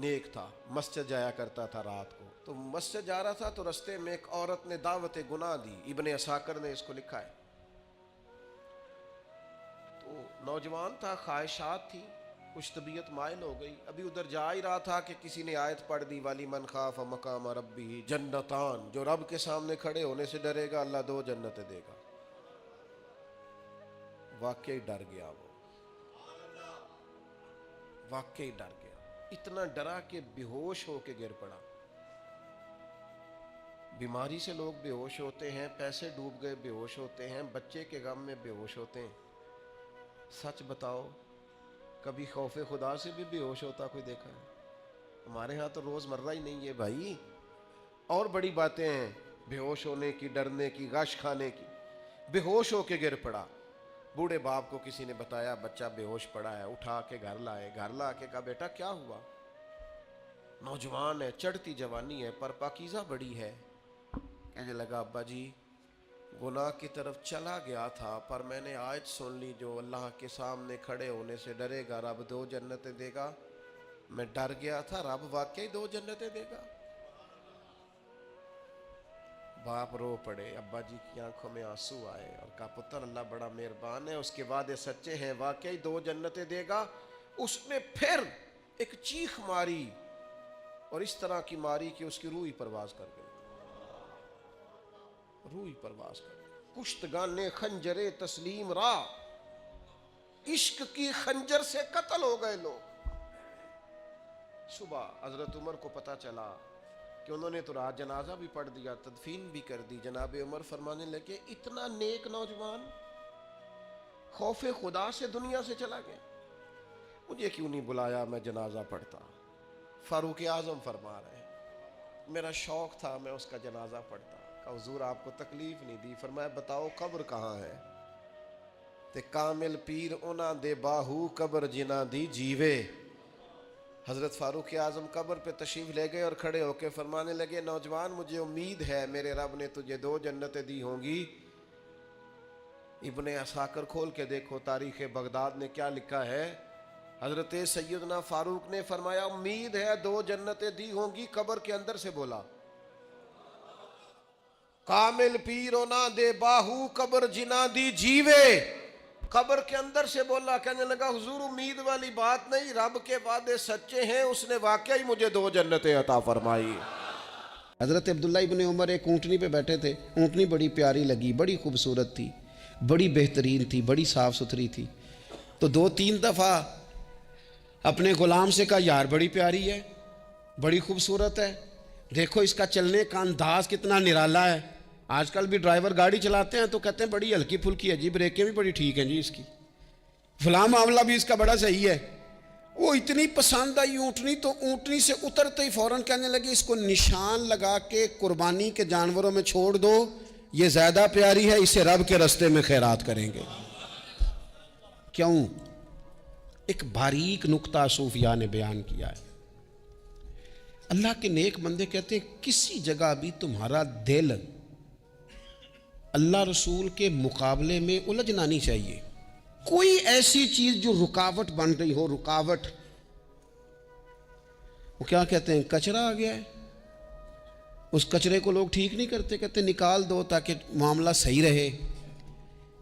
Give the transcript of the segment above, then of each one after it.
نیک تھا, مسجد جایا کرتا تھا رات کو. تو مسجد جا رہا تھا تو رستے میں ایک عورت نے دعوت گناہ دی. ابن عساکر نے اس کو لکھا ہے. تو نوجوان تھا, خواہشات تھی, کچھ طبیعت مائل ہو گئی. ابھی ادھر جا ہی رہا تھا کہ کسی نے آیت پڑھ دی, والی من خاف مقام ربی جنتان, جو رب کے سامنے کھڑے ہونے سے ڈرے گا اللہ 2 جنتیں دے گا. واقعی ڈر گیا, وہ واقعی ڈر گیا. اتنا ڈرا کہ بے ہوش ہو کے گر پڑا. بیماری سے لوگ بے ہوش ہوتے ہیں, پیسے ڈوب گئے بے ہوش ہوتے ہیں, بچے کے غم میں بے ہوش ہوتے ہیں. سچ بتاؤ کبھی خوف خدا سے بھی بے ہوش ہوتا کوئی دیکھا ہے؟ ہمارے ہاں تو روز مرہ ہی نہیں ہے بھائی. اور بڑی باتیں ہیں بے ہوش ہونے کی, ڈرنے کی, غش کھانے کی. بے ہوش ہو کے گر پڑا. بوڑھے باپ کو کسی نے بتایا بچہ بے ہوش پڑا ہے, اٹھا کے گھر لائے. گھر لا کے کہا بیٹا کیا ہوا؟ نوجوان ہے, چڑھتی جوانی ہے, پر پاکیزہ بڑی ہے. کہنے لگا ابا جی گناہ کی طرف چلا گیا تھا, پر میں نے آیت سن لی جو اللہ کے سامنے کھڑے ہونے سے ڈرے گا رب 2 جنتیں دے گا. میں ڈر گیا تھا, رب واقعی 2 جنتیں دے گا. باپ رو پڑے, ابا جی کی آنکھوں میں آنسو آئے اور کہا پتر اللہ بڑا مہربان ہے, اس کے وعدے سچے ہیں, واقعی 2 جنتیں دے گا. اس نے پھر ایک چیخ ماری اور اس طرح کی ماری کہ اس کی روح ہی پرواز کر گئی. روح ہی پرواز کر گئی. کشتگان خنجر تسلیم را, عشق کی خنجر سے قتل ہو گئے لوگ. صبح حضرت عمر کو پتہ چلا کہ انہوں نے تو رات جنازہ بھی پڑھ دیا, تدفین بھی کر دی. جناب عمر فرمانے لگے اتنا نیک نوجوان خوف خدا سے دنیا سے چلا گیا, مجھے کیوں نہیں بلایا, میں جنازہ پڑھتا. فاروق اعظم فرما رہے ہیں میرا شوق تھا میں اس کا جنازہ پڑھتا. کہ حضور آپ کو تکلیف نہیں دی. فرمایا بتاؤ قبر کہاں ہے؟ تے کامل پیر اونا دے باہو قبر جنا دی جیوے. حضرت فاروق اعظم قبر پہ تشریف لے گئے اور کھڑے ہو کے فرمانے لگے نوجوان مجھے امید ہے میرے رب نے تجھے 2 جنتیں دی ہوں گی. ابن عساکر کھول کے دیکھو تاریخ بغداد نے کیا لکھا ہے. حضرت سیدنا فاروق نے فرمایا امید ہے 2 جنتیں دی ہوں گی. قبر کے اندر سے بولا کامل پیرو نہ دے باہو قبر جنا دی جیوے. قبر کے اندر سے بولا. کہنے لگا حضور امید والی بات نہیں, رب کے وعدے سچے ہیں, اس نے واقعی مجھے 2 جنتیں عطا فرمائی. حضرت عبداللہ ابن عمر ایک اونٹنی پہ بیٹھے تھے. اونٹنی بڑی پیاری لگی, بڑی خوبصورت تھی, بڑی بہترین تھی, بڑی صاف ستھری تھی. تو 2-3 دفعہ اپنے غلام سے کہا یار بڑی پیاری ہے, بڑی خوبصورت ہے, دیکھو اس کا چلنے کا انداز کتنا نرالا ہے. آج کل بھی ڈرائیور گاڑی چلاتے ہیں تو کہتے ہیں بڑی ہلکی پھلکی ہے جی, بریکیں بھی بڑی ٹھیک ہیں جی اس کی, فلاں معاملہ بھی اس کا بڑا صحیح ہے. وہ اتنی پسند آئی اونٹنی تو اونٹنی سے اترتے ہی فوراً کہنے لگے اس کو نشان لگا کے قربانی کے جانوروں میں چھوڑ دو, یہ زیادہ پیاری ہے, اسے رب کے رستے میں خیرات کریں گے. کیوں؟ ایک باریک نکتہ صوفیاء نے بیان کیا ہے. اللہ کے نیک بندے کہتے ہیں کسی جگہ بھی تمہارا دل اللہ رسول کے مقابلے میں الجھنا نہیں چاہیے. کوئی ایسی چیز جو رکاوٹ بن رہی ہو, رکاوٹ, وہ کیا کہتے ہیں کچرا آ گیا ہے, اس کچرے کو لوگ ٹھیک نہیں کرتے, کہتے نکال دو تاکہ معاملہ صحیح رہے.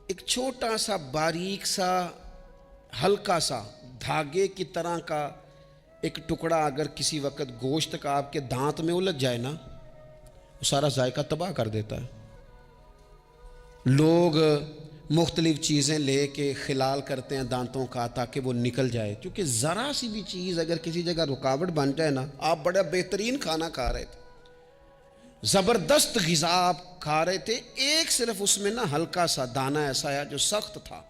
ایک چھوٹا سا باریک سا ہلکا سا دھاگے کی طرح کا ایک ٹکڑا اگر کسی وقت گوشت کا آپ کے دانت میں الجھ جائے نا, وہ سارا ذائقہ تباہ کر دیتا ہے. لوگ مختلف چیزیں لے کے خلال کرتے ہیں دانتوں کا تاکہ وہ نکل جائے, کیونکہ ذرا سی بھی چیز اگر کسی جگہ رکاوٹ بن جائے نا, آپ بڑا بہترین کھانا کھا رہے تھے, زبردست غذا آپ کھا رہے تھے, ایک صرف اس میں نا ہلکا سا دانہ ایسا ہے جو سخت تھا,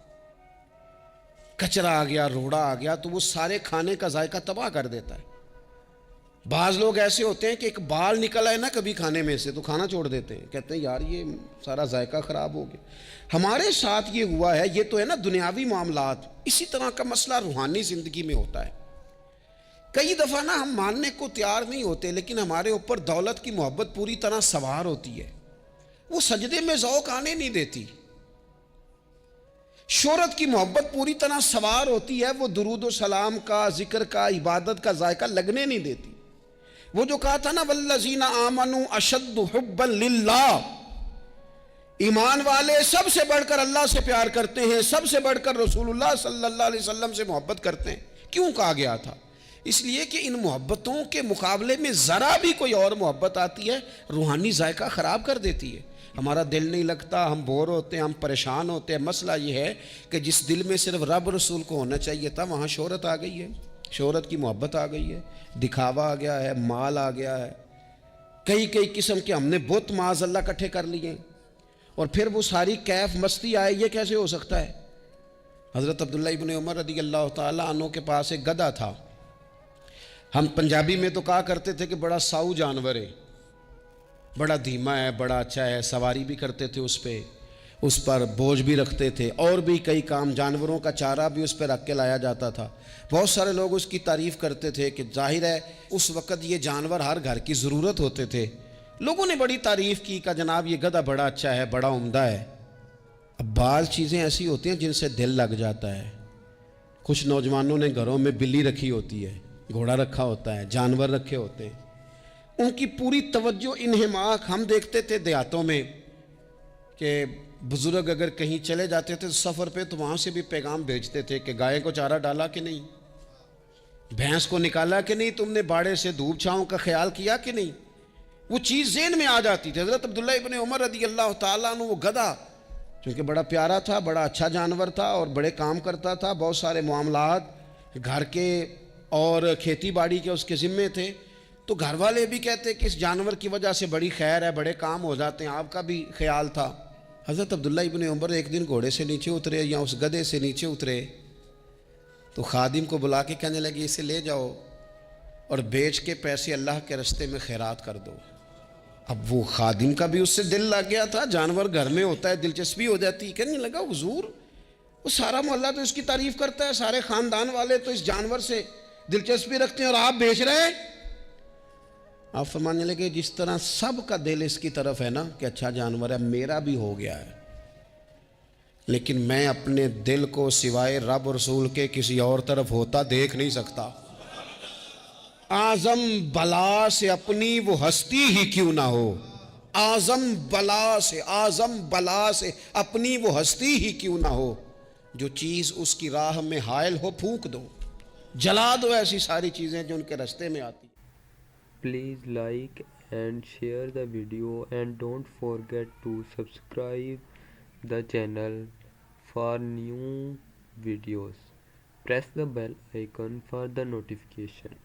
کچرا آ گیا, روڑا آ گیا, تو وہ سارے کھانے کا ذائقہ تباہ کر دیتا ہے. بعض لوگ ایسے ہوتے ہیں کہ ایک بال نکل آئے نا کبھی کھانے میں سے تو کھانا چھوڑ دیتے ہیں, کہتے ہیں یار یہ سارا ذائقہ خراب ہو گیا. ہمارے ساتھ یہ ہوا ہے, یہ تو ہے نا دنیاوی معاملات, اسی طرح کا مسئلہ روحانی زندگی میں ہوتا ہے. کئی دفعہ نا ہم ماننے کو تیار نہیں ہوتے, لیکن ہمارے اوپر دولت کی محبت پوری طرح سوار ہوتی ہے, وہ سجدے میں ذوق آنے نہیں دیتی. شہرت کی محبت پوری طرح سوار ہوتی ہے، وہ درود و سلام کا، ذکر کا، عبادت کا ذائقہ لگنے نہیں دیتی۔ وہ جو کہا تھا نا والذین آمنوا اشد حبا للہ، ایمان والے سب سے بڑھ کر اللہ سے پیار کرتے ہیں، سب سے بڑھ کر رسول اللہ صلی اللہ علیہ وسلم سے محبت کرتے ہیں۔ کیوں کہا گیا تھا؟ اس لیے کہ ان محبتوں کے مقابلے میں ذرا بھی کوئی اور محبت آتی ہے روحانی ذائقہ خراب کر دیتی ہے، ہمارا دل نہیں لگتا، ہم بور ہوتے ہیں، ہم پریشان ہوتے ہیں۔ مسئلہ یہ ہے کہ جس دل میں صرف رب رسول کو ہونا چاہیے تھا وہاں شہرت آ گئی ہے، شہرت کی محبت آ گئی ہے، دکھاوا آ گیا ہے، مال آ گیا ہے، کئی قسم کے ہم نے بت معاذ اللہ اکٹھے کر لیے، اور پھر وہ ساری کیف مستی آئے۔ یہ کیسے ہو سکتا ہے؟ حضرت عبداللہ ابن عمر رضی اللہ تعالیٰ عنہ کے پاس ایک گدھا تھا، ہم پنجابی میں تو کہا کرتے تھے کہ بڑا ساؤ جانور ہے، بڑا دھیما ہے، بڑا اچھا ہے، سواری بھی کرتے تھے اس پہ، اس پر بوجھ بھی رکھتے تھے، اور بھی کئی کام، جانوروں کا چارہ بھی اس پہ رکھ کے لایا جاتا تھا۔ بہت سارے لوگ اس کی تعریف کرتے تھے کہ ظاہر ہے اس وقت یہ جانور ہر گھر کی ضرورت ہوتے تھے، لوگوں نے بڑی تعریف کی کہ جناب یہ گدھا بڑا اچھا ہے، بڑا عمدہ ہے۔ اب بعض چیزیں ایسی ہوتی ہیں جن سے دل لگ جاتا ہے۔ کچھ نوجوانوں نے گھروں میں بلی رکھی ہوتی ہے، گھوڑا رکھا ہوتا ہے، جانور رکھے ہوتے ہیں، ان کی پوری توجہ انہماک۔ ہم دیکھتے تھے دیہاتوں میں کہ بزرگ اگر کہیں چلے جاتے تھے سفر پہ تو وہاں سے بھی پیغام بھیجتے تھے کہ گائے کو چارہ ڈالا کہ نہیں، بھینس کو نکالا کہ نہیں، تم نے باڑے سے دھوپ چھاؤں کا خیال کیا کہ نہیں، وہ چیز ذہن میں آ جاتی تھی۔ حضرت عبداللہ ابن عمر رضی اللہ تعالیٰ عنہ وہ گدھا چونکہ بڑا پیارا تھا، بڑا اچھا جانور تھا اور بڑے کام کرتا تھا، بہت سارے معاملات گھر کے اور کھیتی باڑی کے اس کے ذمے تھے، تو گھر والے بھی کہتے کہ اس جانور کی وجہ سے بڑی خیر ہے، بڑے کام ہو جاتے ہیں، آپ کا بھی خیال تھا۔ حضرت عبداللہ ابن عمر ایک دن گھوڑے سے نیچے اترے یا اس گدھے سے نیچے اترے تو خادم کو بلا کے کہنے لگے اسے لے جاؤ اور بیچ کے پیسے اللہ کے رستے میں خیرات کر دو۔ اب وہ خادم کا بھی اس سے دل لگ گیا تھا، جانور گھر میں ہوتا ہے دلچسپی ہو جاتی، کہنے لگا حضور وہ سارا محلہ تو اس کی تعریف کرتا ہے، سارے خاندان والے تو اس جانور سے دلچسپی رکھتے ہیں اور آپ بیچ رہے ہیں؟ آپ فرمانے لگے جس طرح سب کا دل اس کی طرف ہے نا کہ اچھا جانور ہے، میرا بھی ہو گیا ہے، لیکن میں اپنے دل کو سوائے رب رسول کے کسی اور طرف ہوتا دیکھ نہیں سکتا۔ اعظم بلا سے اپنی وہ ہستی ہی کیوں نہ ہو، اعظم بلا سے اپنی وہ ہستی ہی کیوں نہ ہو، جو چیز اس کی راہ میں حائل ہو پھونک دو، جلا دو ایسی ساری چیزیں جو ان کے رستے میں آتی۔ Please like and share the video and don't forget to subscribe the channel for new videos. Press the bell icon for the notification.